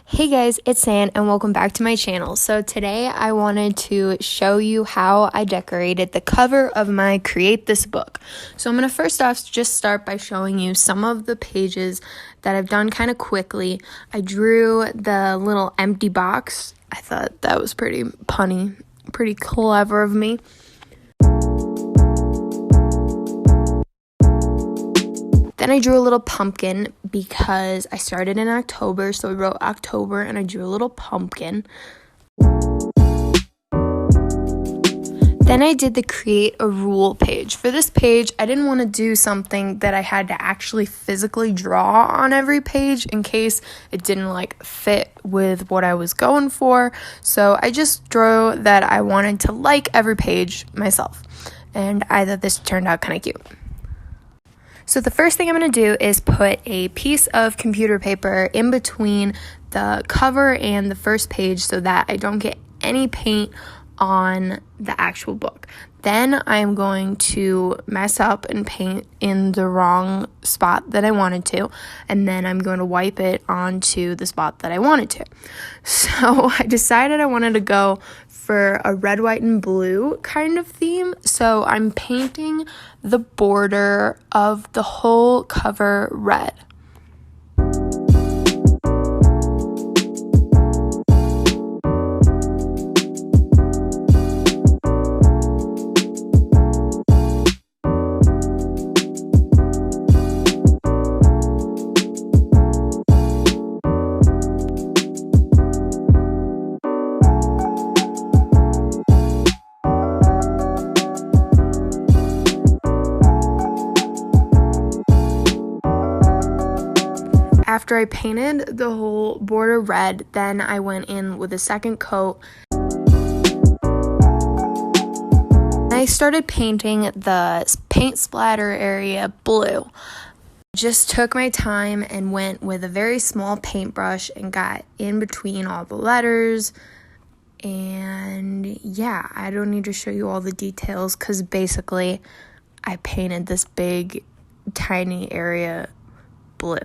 Hey guys, it's San and welcome back to my channel. So today I wanted to show you how I decorated the cover of my Create This book. So I'm going to first off just start by showing you some of the pages that I've done kind of quickly. I drew the little empty box. I thought that was pretty punny, pretty clever of me. Then I drew a little pumpkin because I started in October, so I wrote October and I drew a little pumpkin. Then I did the create a rule page. For this page, I didn't want to do something that I had to actually physically draw on every page in case it didn't fit with what I was going for. So I just drew that I wanted to like every page myself. And I thought this turned out kind of cute. So the first thing I'm going to do is put a piece of computer paper in between the cover and the first page so that I don't get any paint on the actual book. Then I'm going to mess up and paint in the wrong spot that I wanted to, and then I'm going to wipe it onto the spot that I wanted to. So I decided I wanted to go for a red, white, and blue kind of theme. So I'm painting the border of the whole cover red. After I painted the whole border red, then I went in with a second coat. I started painting the paint splatter area blue. Just took my time and went with a very small paintbrush and got in between all the letters. And yeah, I don't need to show you all the details because basically I painted this big, tiny area blue.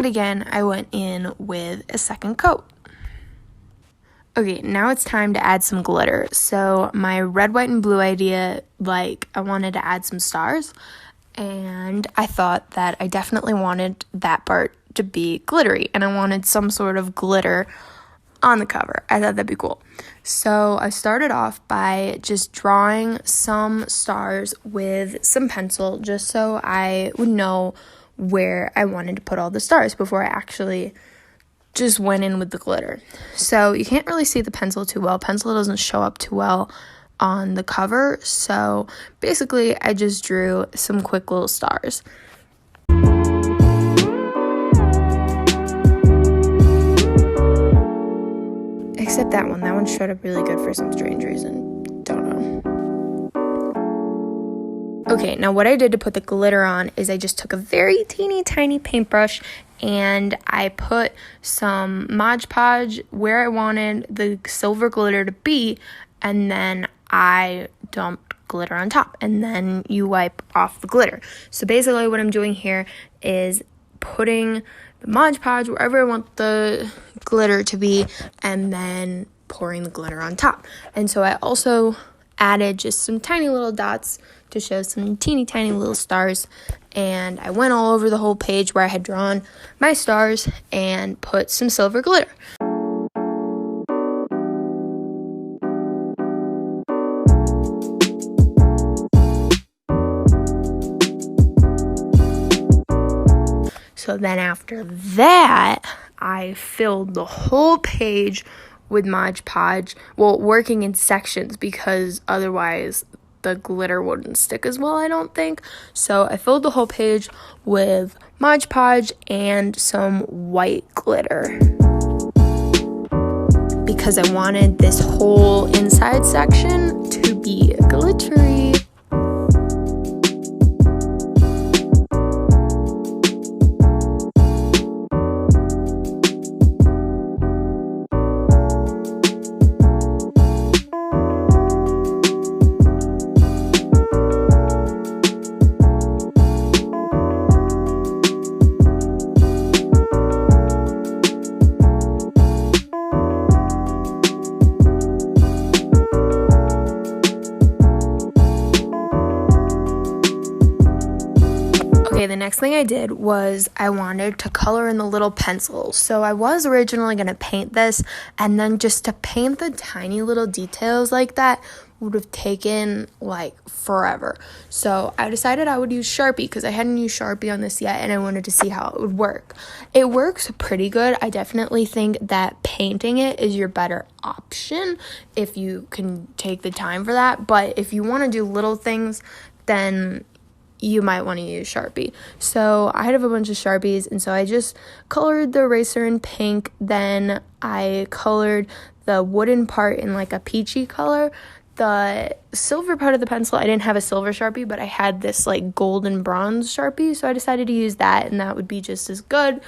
Again, I went in with a second coat. Okay, now it's time to add some glitter. So my red, white, and blue idea, I wanted to add some stars, and I thought that I definitely wanted that part to be glittery, and I wanted some sort of glitter on the cover. I thought that'd be cool. So I started off by just drawing some stars with some pencil just so I would know where I wanted to put all the stars before I actually just went in with the glitter. So you can't really see the pencil too well. Pencil doesn't show up too well on the cover. So basically I just drew some quick little stars. Except that one showed up really good for some strange reason. Don't know. Okay, now what I did to put the glitter on is I just took a very teeny tiny paintbrush and I put some Mod Podge where I wanted the silver glitter to be, and then I dumped glitter on top, and then you wipe off the glitter. So basically what I'm doing here is putting the Mod Podge wherever I want the glitter to be, and then pouring the glitter on top. And so I also added just some tiny little dots to show some teeny tiny little stars, and I went all over the whole page where I had drawn my stars and put some silver glitter. So then after that, I filled the whole page with Mod Podge, working in sections because otherwise the glitter wouldn't stick as well, I don't think. So I filled the whole page with Mod Podge and some white glitter. because I wanted this whole inside section to be glittery. Okay, the next thing I did was I wanted to color in the little pencils. So I was originally going to paint this, and then just to paint the tiny little details like that would have taken like forever. So I decided I would use Sharpie because I hadn't used Sharpie on this yet, and I wanted to see how it would work. It works pretty good. I definitely think that painting it is your better option if you can take the time for that. But if you want to do little things, then you might want to use Sharpie. So I have a bunch of Sharpies, and so I just colored the eraser in pink. Then I colored the wooden part in like a peachy color. The silver part of the pencil, I didn't have a silver Sharpie, but I had this like golden bronze Sharpie, so I decided to use that, and that would be just as good.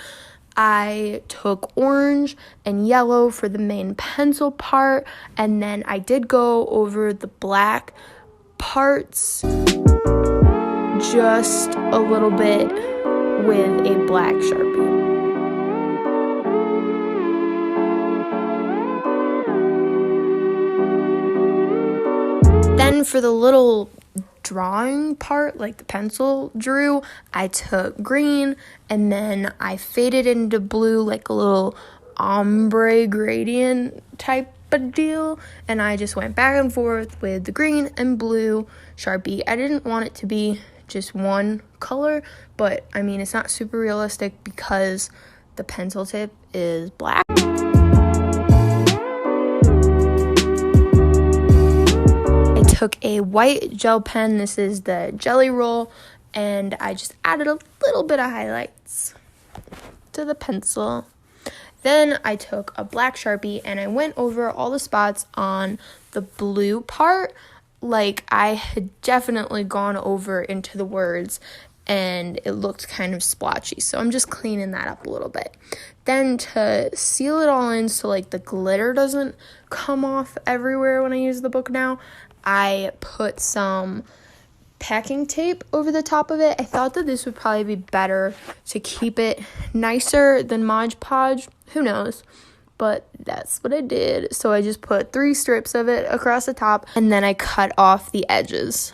I took orange and yellow for the main pencil part, and then I did go over the black parts just a little bit with a black Sharpie. Then for the little drawing part, like the pencil drew, I took green and then I faded into blue, like a little ombre gradient type of deal, and I just went back and forth with the green and blue Sharpie. I didn't want it to be just one color, but I mean, it's not super realistic because the pencil tip is black. I took a white gel pen, this is the Jelly Roll, and I just added a little bit of highlights to the pencil. Then I took a black Sharpie and I went over all the spots on the blue part. Like, I had definitely gone over into the words and it looked kind of splotchy, so I'm just cleaning that up a little bit. Then to seal it all in so like the glitter doesn't come off everywhere when I use the book now, I put some packing tape over the top of it. I thought that this would probably be better to keep it nicer than Mod Podge. Who knows? But that's what I did. So I just put 3 strips of it across the top, and then I cut off the edges.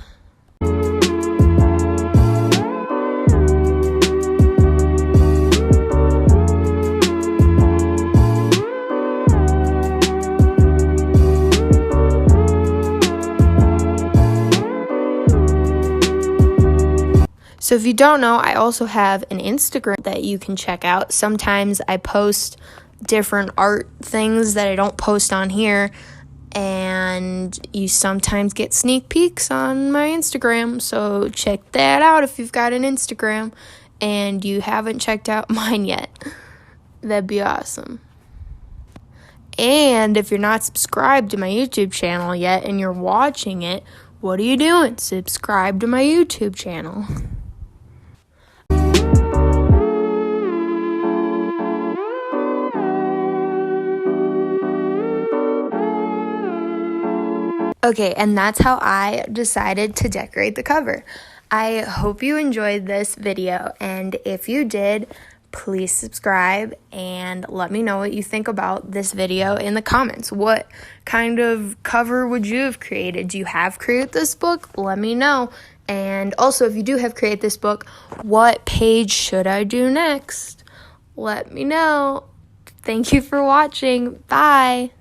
So if you don't know, I also have an Instagram that you can check out. Sometimes I post different art things that I don't post on here, and you sometimes get sneak peeks on my Instagram, so check that out if you've got an Instagram and you haven't checked out mine yet. That'd be awesome. And if you're not subscribed to my YouTube channel yet and you're watching it, what are you doing? Subscribe to my YouTube channel. Okay, and that's how I decided to decorate the cover. I hope you enjoyed this video, and if you did, please subscribe and let me know what you think about this video in the comments. What kind of cover would you have created? Do you have created this book? Let me know. And also, if you do have created this book, what page should I do next? Let me know. Thank you for watching. Bye.